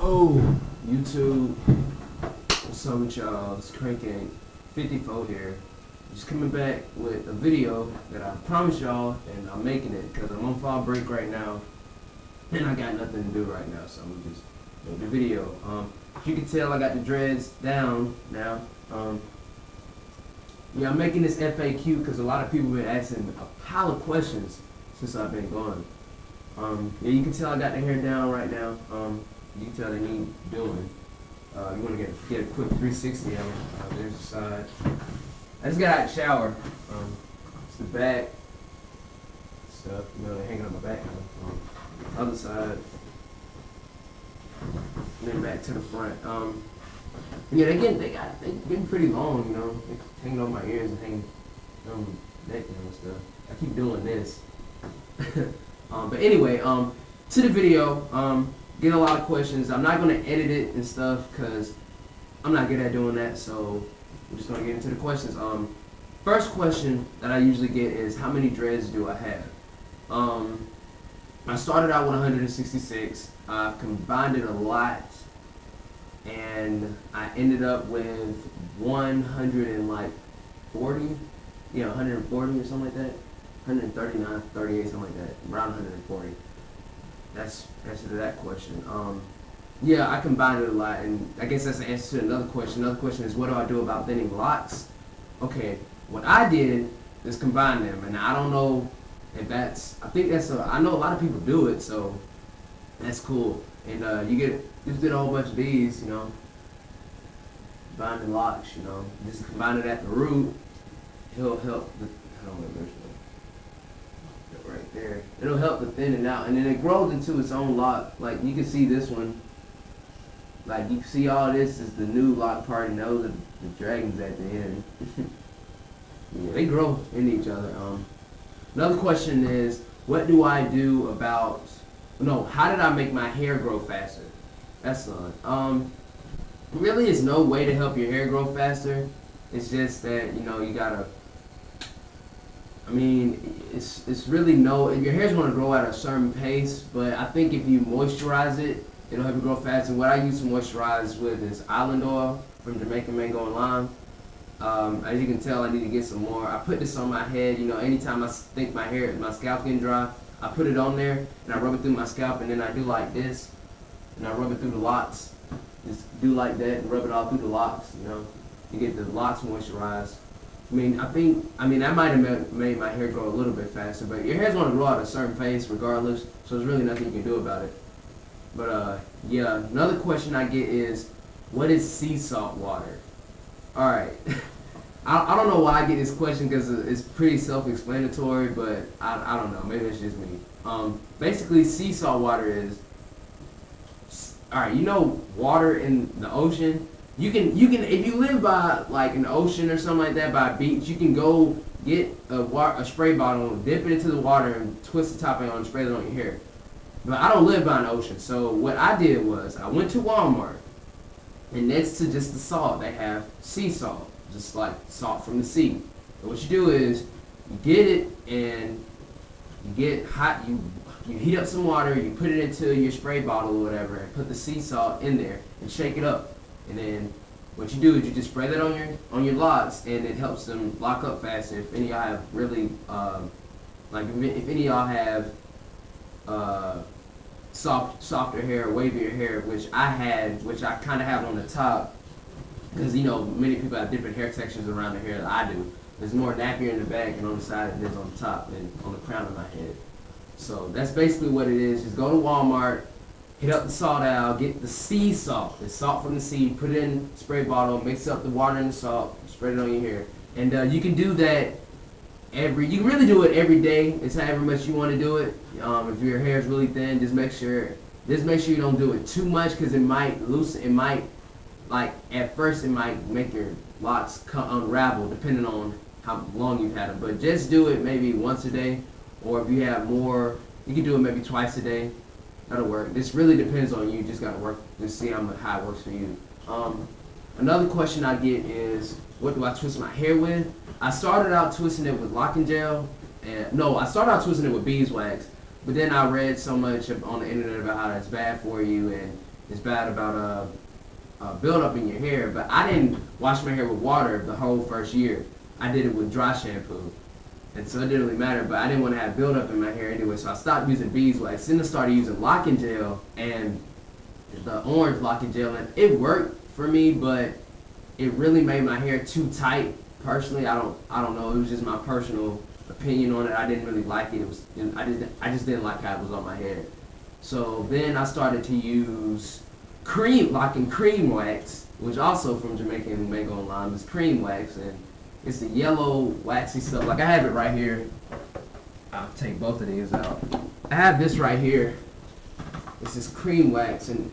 Oh, YouTube, what's up with y'all? It's Cranking 54 here. Just coming back with a video that I promised y'all, and I'm making it because I'm on fall break right now, and I got nothing to do right now, so I'm gonna just make the video. As you can tell, I got the dreads down now. Yeah, I'm making this FAQ because a lot of people have been asking a pile of questions since I've been gone. Yeah, you can tell I got the hair down right now. You can tell they need doing. You want to get a quick 360 on it. There's the side. I just got out of the shower. It's the back stuff. You know, they're hanging on my back now. Other side. And then back to the front. Yeah, they getting pretty long. You know, they're hanging on my ears and hanging on my neck and stuff. I keep doing this. But anyway, to the video. Get a lot of questions. I'm not going to edit it and stuff because I'm not good at doing that, so I'm just going to get into the questions. First question that I usually get is, how many dreads do I have? I started out with 166. I've combined it a lot, and I ended up with 140. Yeah, 140 or something like that. 139, 38, something like that. Around 140. That's the answer to that question. Yeah, I combined it a lot, and I guess that's the answer to another question. Another question is, what do I do about thinning locks? Okay, what I did is combine them, and I don't know if that's, I know a lot of people do it, so that's cool. And just did a whole bunch of these, you know, combining locks, you know, just combine it at the root. It'll help the, I don't know, there's right there. It'll help to thin it out, and then it grows into its own lock. Like you can see this one. Like you can see all this is the new lock part, and those are the dragons at the end. Yeah, they grow into each other. Another question is, what do I do about? No, how did I make my hair grow faster? That's really, it's no way to help your hair grow faster. It's just that you know you gotta. I mean, it's really your hair's going to grow at a certain pace, but I think if you moisturize it, it'll help you grow faster. What I use to moisturize with is island oil from Jamaican Mango and Lime. As you can tell, I need to get some more. I put this on my head, you know, anytime I think my scalp getting dry, I put it on there, and I rub it through my scalp, and then I do like this, and I rub it through the locks. Just do like that and rub it all through the locks, you know. You get the locks moisturized. I mean, that might have made my hair grow a little bit faster, but your hair's going to grow at a certain pace regardless, so there's really nothing you can do about it. But, yeah, another question I get is, what is sea salt water? Alright, I don't know why I get this question because it's pretty self-explanatory, but I don't know, maybe it's just me. Basically, sea salt water is, alright, you know water in the ocean? You can if you live by like an ocean or something like that, by a beach, you can go get a spray bottle, dip it into the water, and twist the top of it and spray it on your hair. But I don't live by an ocean, so what I did was I went to Walmart, and next to just the salt, they have sea salt, just like salt from the sea. And what you do is you get it and you get hot. You heat up some water, you put it into your spray bottle or whatever, and put the sea salt in there and shake it up. And then what you do is you just spray that on your locks, and it helps them lock up faster. If any of y'all have really like if any of y'all have softer hair, wavier hair, which I kind of have on the top, because you know many people have different hair textures around their hair than I do. There's more nappier in the back and on the side than there's on the top and on the crown of my head. So that's basically what it is. Just go to Walmart. Hit up the salt out, get the sea salt, the salt from the sea, put it in a spray bottle, mix up the water and the salt, spread it on your hair. And you can do that you can really do it every day. It's however much you want to do it. If your hair is really thin, just make sure you don't do it too much because it might loosen, like at first it might make your locks unravel depending on how long you've had them. But just do it maybe once a day, or if you have more, you can do it maybe twice a day. That'll work. This really depends on you. You just gotta work to see how it works for you. Another question I get is, what do I twist my hair with? I started out twisting it with locking gel, I started out twisting it with beeswax, but then I read so much on the internet about how that's bad for you, and bad about buildup in your hair. But I didn't wash my hair with water the whole first year. I did it with dry shampoo. And so it didn't really matter, but I didn't want to have buildup in my hair anyway, so I stopped using beeswax. Then I started using locking gel and the orange locking gel, and it worked for me, but it really made my hair too tight. Personally, I don't know. It was just my personal opinion on it. I didn't really like it. I just didn't like how it was on my hair. So then I started to use locking cream wax, which also from Jamaican Mango and Lime is cream wax, and it's the yellow waxy stuff. Like I have it right here. I'll take both of these out. I have this right here. It's this cream wax, and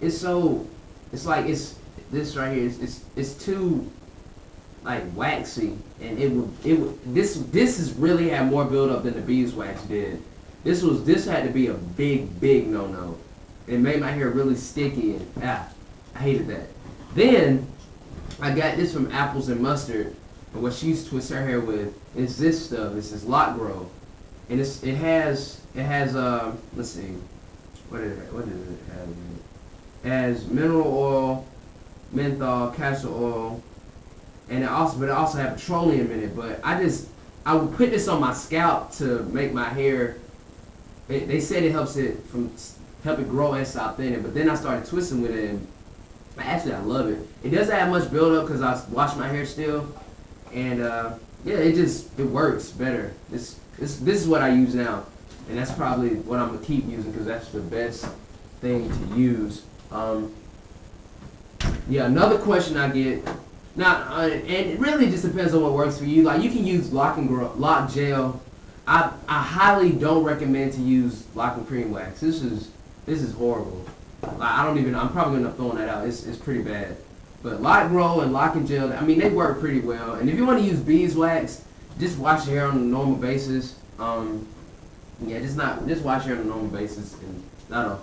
it's this right here. It's too like waxy, and this has really had more buildup than the beeswax did. This had to be a big no-no. It made my hair really sticky, and I hated that. Then I got this from Apples and Mustard. And what she used to twist her hair with is this stuff. It's this Lock Grow, and it has let's see, what does it have in it? It has mineral oil, menthol, castor oil, and it also has petroleum in it. But I would put this on my scalp to make my hair. They said it help it grow and stop thinning. But then I started twisting with it, and I love it. It doesn't have much buildup because I wash my hair still. And yeah, it works better. This is what I use now, and that's probably what I'm gonna keep using because that's the best thing to use. Yeah, another question I get now, and it really just depends on what works for you. Like you can use lock gel. I highly don't recommend to use locking cream wax. This is horrible. Like I'm probably gonna end up throwing that out. It's pretty bad. But Lock Grow and locking gel, I mean, they work pretty well. And if you want to use beeswax, just wash your hair on a normal basis. Yeah, just wash your hair on a normal basis, and that'll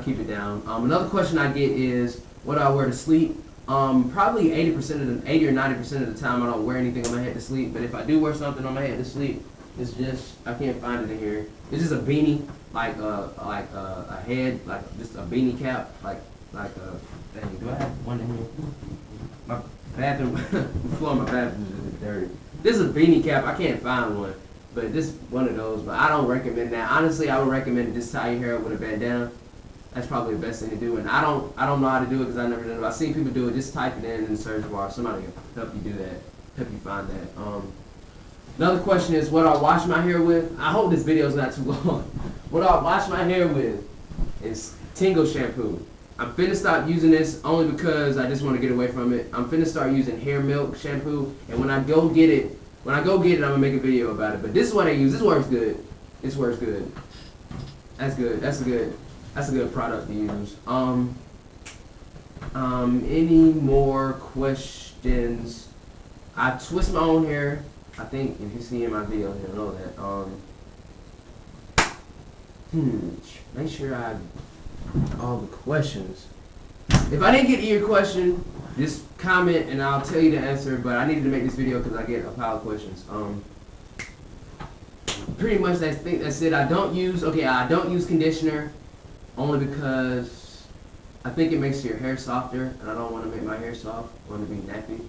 keep it down. Another question I get is, what do I wear to sleep? Probably 80 or 90% of the time, I don't wear anything on my head to sleep. But if I do wear something on my head to sleep, it's just I can't find it in here. It's just a beanie, like a head, like just a beanie cap, like a. Dang, do I have one in here? My bathroom, the floor of my bathroom is dirty. This is a beanie cap. I can't find one, but this is one of those. But I don't recommend that. Honestly, I would recommend just tie your hair up with a bandana. That's probably the best thing to do. And I don't know how to do it because I never done it. I've seen people do it. Just type it in the search bar. Somebody will help you do that. Help you find that. Another question is, what do I wash my hair with? I hope this video is not too long. What do I wash my hair with is Tingle shampoo. I'm finna stop using this only because I just want to get away from it. I'm finna start using hair milk shampoo, and when I go get it, I'm gonna make a video about it. But this is what I use. This works good. This works good. That's good. That's a good product to use. Any more questions? I twist my own hair. I think if you see in my video, you'll know that. Make sure I all the questions. If I didn't get to your question, just comment and I'll tell you the answer. But I needed to make this video because I get a pile of questions. Pretty much that's it. I don't use conditioner only because I think it makes your hair softer, and I don't want to make my hair soft. I want it to be nappy,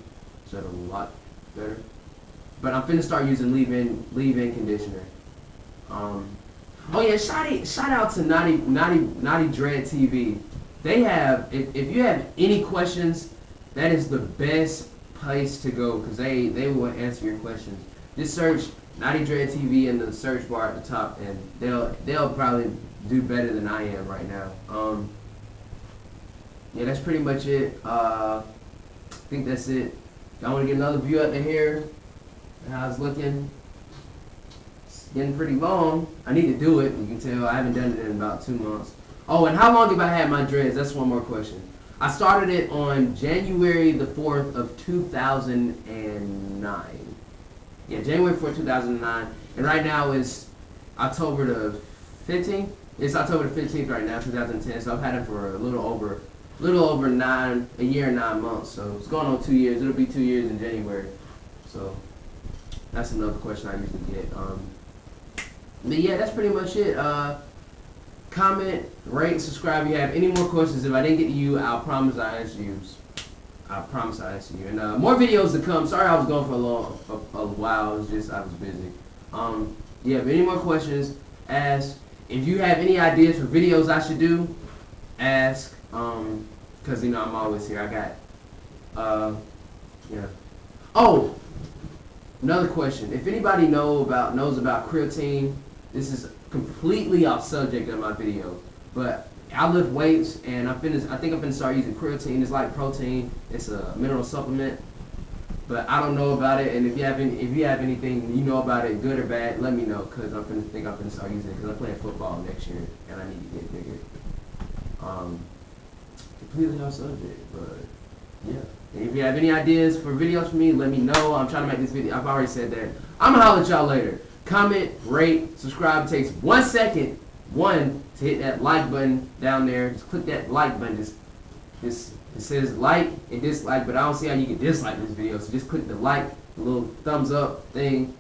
so it'll a lot better. But I'm finna start using leave-in conditioner. Oh yeah, shout out to Naughty Dread TV. They have, if you have any questions, that is the best place to go because they will answer your questions. Just search Naughty Dread TV in the search bar at the top, and they'll probably do better than I am right now. Yeah, that's pretty much it. I think that's it. Y'all want to get another view out the hair? How it's looking? Getting pretty long. I need to do it. You can tell I haven't done it in about 2 months. Oh, and how long have I had my dreads? That's one more question. I started it on January the 4th of 2009. Yeah, January 4th, 2009. And right now it's October the 15th. It's October the 15th right now, 2010. So I've had it for a little over a year and 9 months. So it's going on 2 years. It'll be 2 years in January. So that's another question I usually get. But yeah, that's pretty much it. comment, rate, subscribe. If you have any more questions, if I didn't get to you, I promise I answer you. I promise I answer you. And more videos to come. Sorry I was gone for a while. I was busy. Yeah, if any more questions, ask. If you have any ideas for videos I should do, ask. Cause I'm always here. I got yeah. Oh, another question. If anybody knows about creatine, this is completely off subject of my video, but I lift weights and I think I'm finna start using creatine. It's like protein. It's a mineral supplement, but I don't know about it. And if you have anything you know about it, good or bad, let me know, cause I'm finna start using it, cause I'm playing football next year and I need to get bigger. Completely off subject, but yeah. And if you have any ideas for videos for me, let me know. I'm trying to make this video. I've already said that. I'm gonna holler at y'all later. Comment, rate, subscribe. It takes 1 second, to hit that like button down there. Just click that like button. It says like and dislike, but I don't see how you can dislike this video. So just click the like, the little thumbs up thing,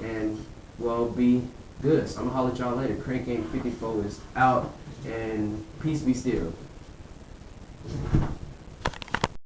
and we'll be good. So I'm gonna holler at y'all later. Crank Game 54 is out, and peace be still.